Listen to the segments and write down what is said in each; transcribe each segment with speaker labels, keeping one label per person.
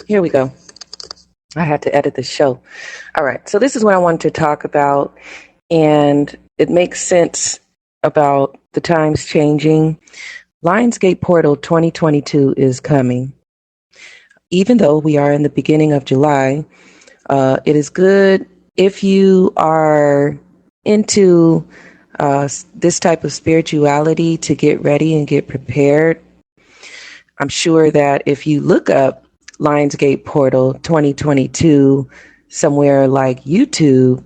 Speaker 1: Here we go. I had to edit the show. All right. So this is what I wanted to talk about. And it makes sense about the times changing. Lionsgate Portal 2022 is coming. Even though we are in the beginning of July, it is good if you are into this type of spirituality to get ready and get prepared. I'm sure that if you look up Lionsgate Portal 2022 somewhere like YouTube,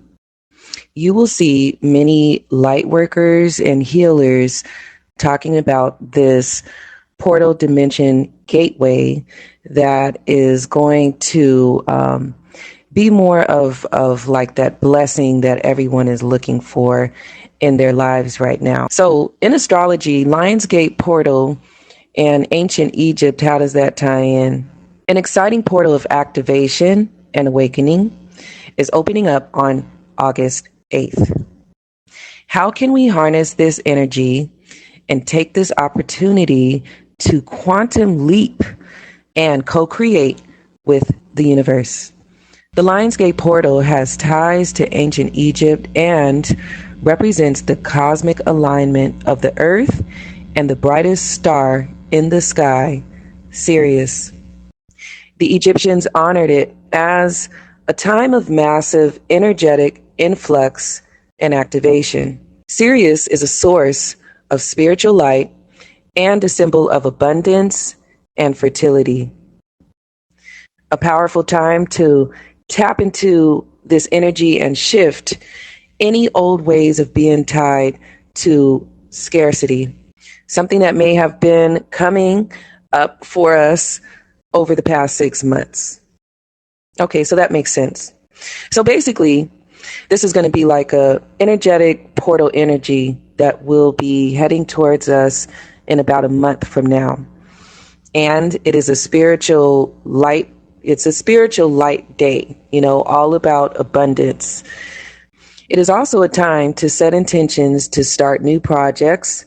Speaker 1: you will see many light workers and healers talking about this portal dimension gateway that is going to be more of like that blessing that everyone is looking for in their lives right now. So in astrology, Lionsgate Portal and ancient Egypt, how does that tie in? An exciting portal of activation and awakening is opening up on August 8th. How can we harness this energy and take this opportunity to quantum leap and co-create with the universe? The Lionsgate Portal has ties to ancient Egypt and represents the cosmic alignment of the Earth and the brightest star in the sky, Sirius. The Egyptians honored it as a time of massive energetic influx and activation. Sirius is a source of spiritual light and a symbol of abundance and fertility. A powerful time to tap into this energy and shift any old ways of being tied to scarcity, something that may have been coming up for us over the past 6 months. Okay, so that makes sense. So basically, this is going to be like a energetic portal energy that will be heading towards us in about a month from now. And it is a spiritual light. It's a spiritual light day, all about abundance. It is also a time to set intentions to start new projects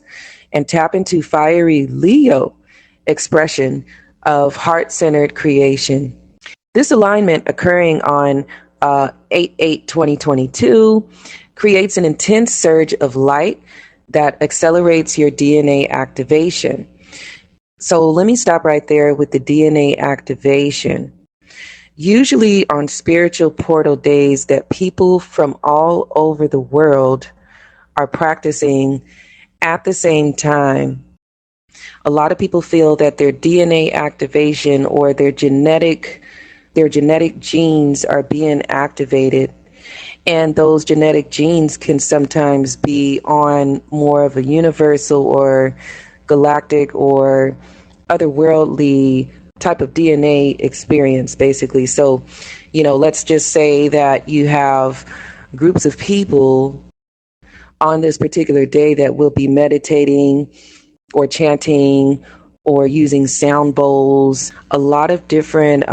Speaker 1: and tap into fiery Leo expression of heart-centered creation. This alignment occurring on 8/8/2022 creates an intense surge of light that accelerates your DNA activation. So let me stop right there with the DNA activation. Usually on spiritual portal days that people from all over the world are practicing at the same time, a lot of people feel that their DNA activation or their genetic genes are being activated. And those genetic genes can sometimes be on more of a universal or galactic or otherworldly type of DNA experience, basically. So, let's just say that you have groups of people on this particular day that will be meditating or chanting or using sound bowls, a lot of different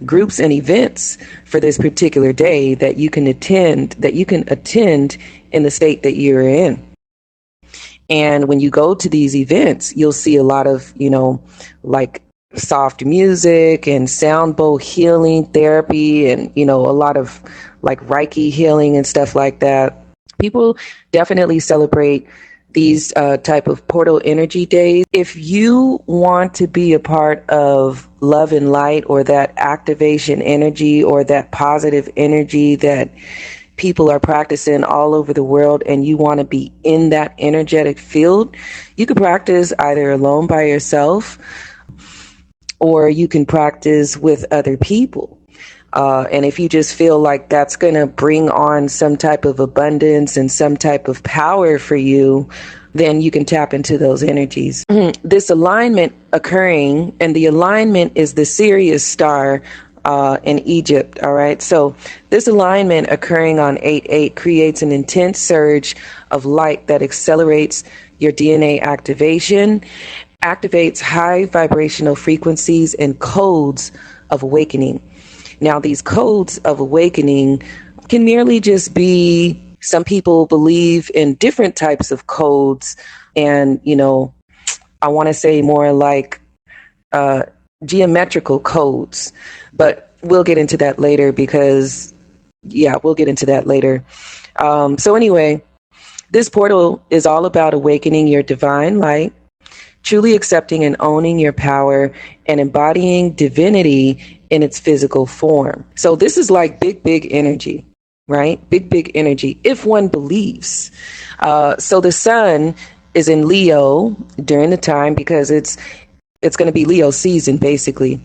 Speaker 1: groups and events for this particular day that you can attend in the state that you're in. And when you go to these events, you'll see a lot of, like soft music and sound bowl healing therapy and, a lot of like Reiki healing and stuff like that. People definitely celebrate these type of portal energy days. If you want to be a part of love and light or that activation energy or that positive energy that people are practicing all over the world and you want to be in that energetic field, you can practice either alone by yourself or you can practice with other people. And if you just feel like that's going to bring on some type of abundance and some type of power for you, then you can tap into those energies. This alignment occurring, and the alignment is the Sirius star in Egypt. All right. So this alignment occurring on 8/8 creates an intense surge of light that accelerates your DNA activation, activates high vibrational frequencies and codes of awakening. Now, these codes of awakening can merely just be, some people believe in different types of codes. And, I want to say more like geometrical codes. But we'll get into that later we'll get into that later. So anyway, this portal is all about awakening your divine light, truly accepting and owning your power, and embodying divinity in its physical form. So this is like big energy, right? Big energy, if one believes. So the sun is in Leo during the time because it's going to be Leo season, basically.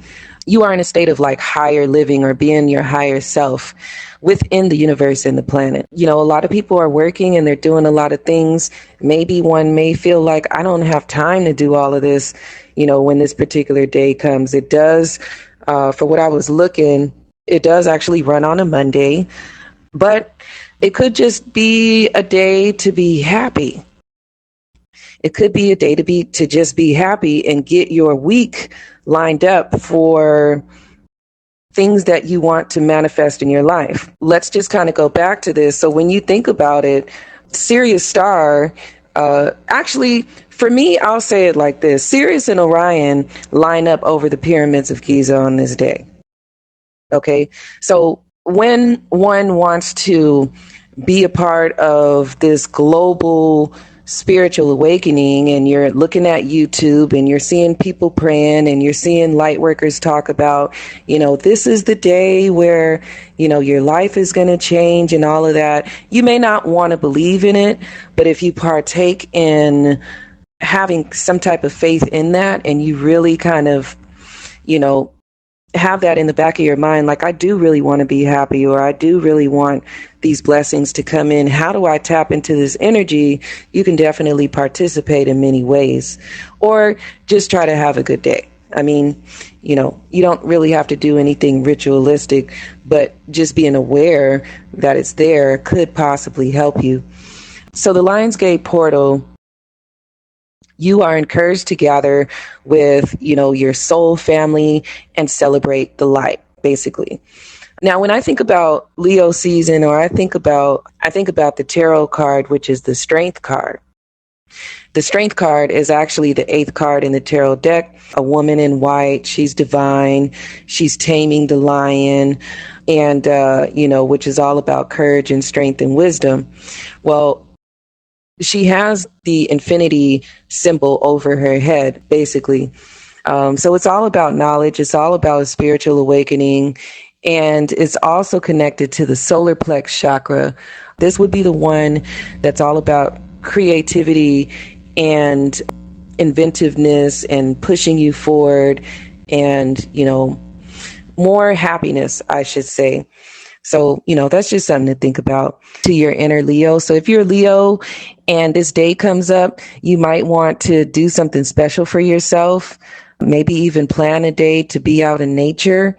Speaker 1: You are in a state of like higher living or being your higher self within the universe and the planet. You know, a lot of people are working and they're doing a lot of things. Maybe one may feel like I don't have time to do all of this, you know, when this particular day comes. It does, for what I was looking, it does actually run on a Monday, but it could just be a day to be happy. It could be a day to just be happy and get your week lined up for things that you want to manifest in your life. Let's just kind of go back to this. So when you think about it, Sirius star, actually, for me, I'll say it like this. Sirius and Orion line up over the pyramids of Giza on this day. Okay, so when one wants to be a part of this global spiritual awakening and you're looking at YouTube and you're seeing people praying and you're seeing lightworkers talk about, you know, this is the day where, you know, your life is going to change and all of that. You may not want to believe in it, but if you partake in having some type of faith in that and you really kind of, you know, have that in the back of your mind, like I do really want to be happy, or I do really want these blessings to come in. How do I tap into this energy? You can definitely participate in many ways, or just try to have a good day. I mean, you know, you don't really have to do anything ritualistic, but just being aware that it's there could possibly help you. So the Lionsgate Portal, you are encouraged to gather with, you know, your soul family and celebrate the light, basically. Now, when I think about Leo season, or I think about the tarot card, which is the strength card. The strength card is actually the 8th card in the tarot deck. A woman in white, she's divine, she's taming the lion, and, you know, which is all about courage and strength and wisdom. Well, she has the infinity symbol over her head, basically. So it's all about knowledge. It's all about spiritual awakening. And it's also connected to the solar plex chakra. This would be the one that's all about creativity and inventiveness and pushing you forward and, you know, more happiness, I should say. So, you know, that's just something to think about to your inner Leo. So if you're Leo and this day comes up, you might want to do something special for yourself, maybe even plan a day to be out in nature.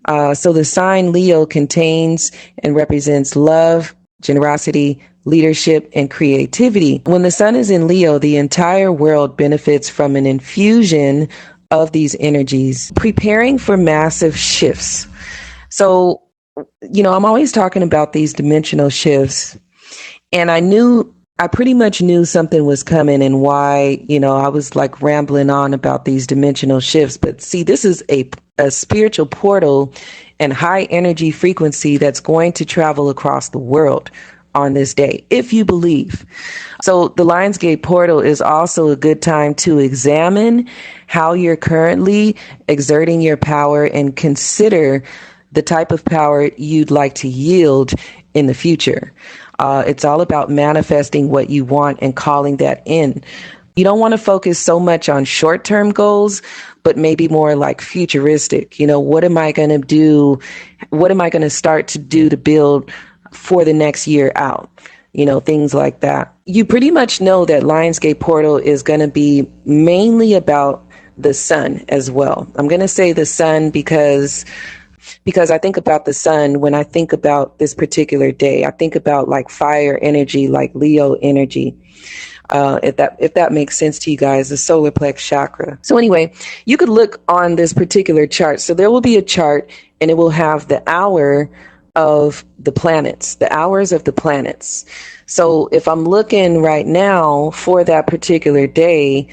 Speaker 1: So the sign Leo contains and represents love, generosity, leadership, and creativity. When the sun is in Leo, the entire world benefits from an infusion of these energies, preparing for massive shifts. So, you know, I'm always talking about these dimensional shifts, and I pretty much knew something was coming and why, you know, I was like rambling on about these dimensional shifts. But see, this is a spiritual portal and high energy frequency that's going to travel across the world on this day, if you believe. So the Lionsgate Portal is also a good time to examine how you're currently exerting your power and consider the type of power you'd like to yield in the future. It's all about manifesting what you want and calling that in. You don't want to focus so much on short-term goals, but maybe more like futuristic. You know, what am I going to do? What am I going to start to do to build for the next year out? You know, things like that. You pretty much know that Lionsgate Portal is going to be mainly about the sun as well. I'm going to say the sun because I think about the sun when I think about this particular day. I think about like fire energy, like Leo energy. If that makes sense to you guys, the solar plex chakra. So anyway, you could look on this particular chart. So there will be a chart and it will have the hour of the planets, the hours of the planets. So if I'm looking right now for that particular day,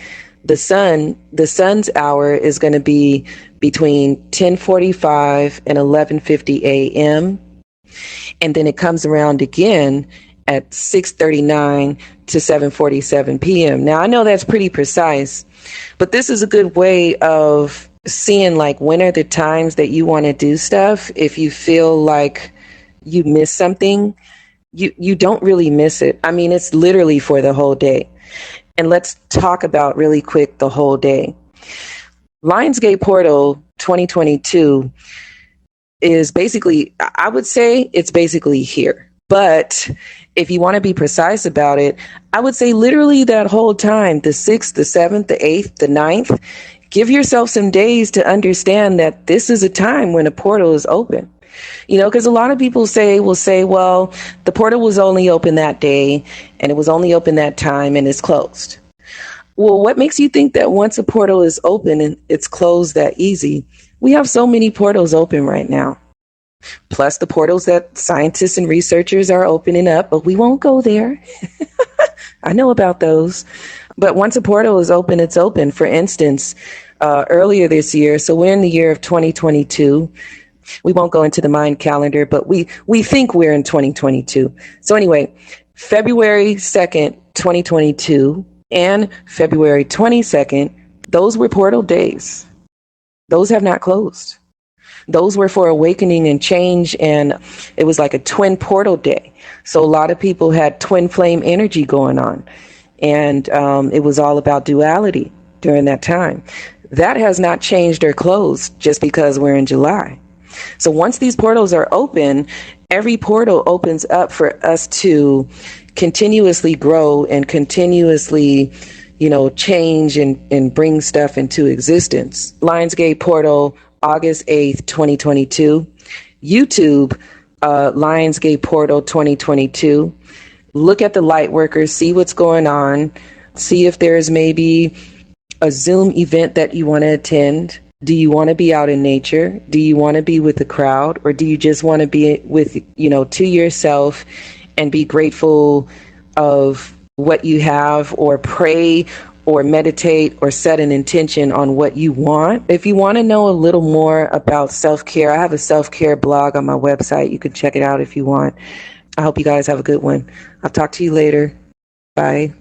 Speaker 1: the sun's hour is going to be between 10:45 and 11:50 a.m. And then it comes around again at 6:39 to 7:47 p.m. Now, I know that's pretty precise, but this is a good way of seeing like when are the times that you want to do stuff. If you feel like you miss something, you don't really miss it. I mean, it's literally for the whole day. And let's talk about really quick the whole day. Lionsgate Portal 2022 is basically, I would say it's basically here. But if you want to be precise about it, I would say literally that whole time, the 6th, the 7th, the 8th, the 9th, give yourself some days to understand that this is a time when a portal is open. You know, because a lot of people will say, well, the portal was only open that day and it was only open that time and it's closed. Well, what makes you think that once a portal is open and it's closed that easy? We have so many portals open right now. Plus the portals that scientists and researchers are opening up, but we won't go there. I know about those. But once a portal is open, it's open. For instance, earlier this year, so we're in the year of 2022. We won't go into the Mayan calendar, but we think we're in 2022. So anyway, February 2nd, 2022 and February 22nd, those were portal days. Those have not closed. Those were for awakening and change, and it was like a twin portal day. So a lot of people had twin flame energy going on, and it was all about duality during that time. That has not changed or closed just because we're in July. So once these portals are open, every portal opens up for us to continuously grow and continuously, change and bring stuff into existence. Lionsgate Portal, August 8th, 2022. YouTube, Lionsgate Portal 2022. Look at the lightworkers, see what's going on, see if there's maybe a Zoom event that you want to attend. Do you want to be out in nature? Do you want to be with the crowd? Or do you just want to be with, to yourself and be grateful of what you have, or pray or meditate or set an intention on what you want? If you want to know a little more about self-care, I have a self-care blog on my website. You can check it out if you want. I hope you guys have a good one. I'll talk to you later. Bye.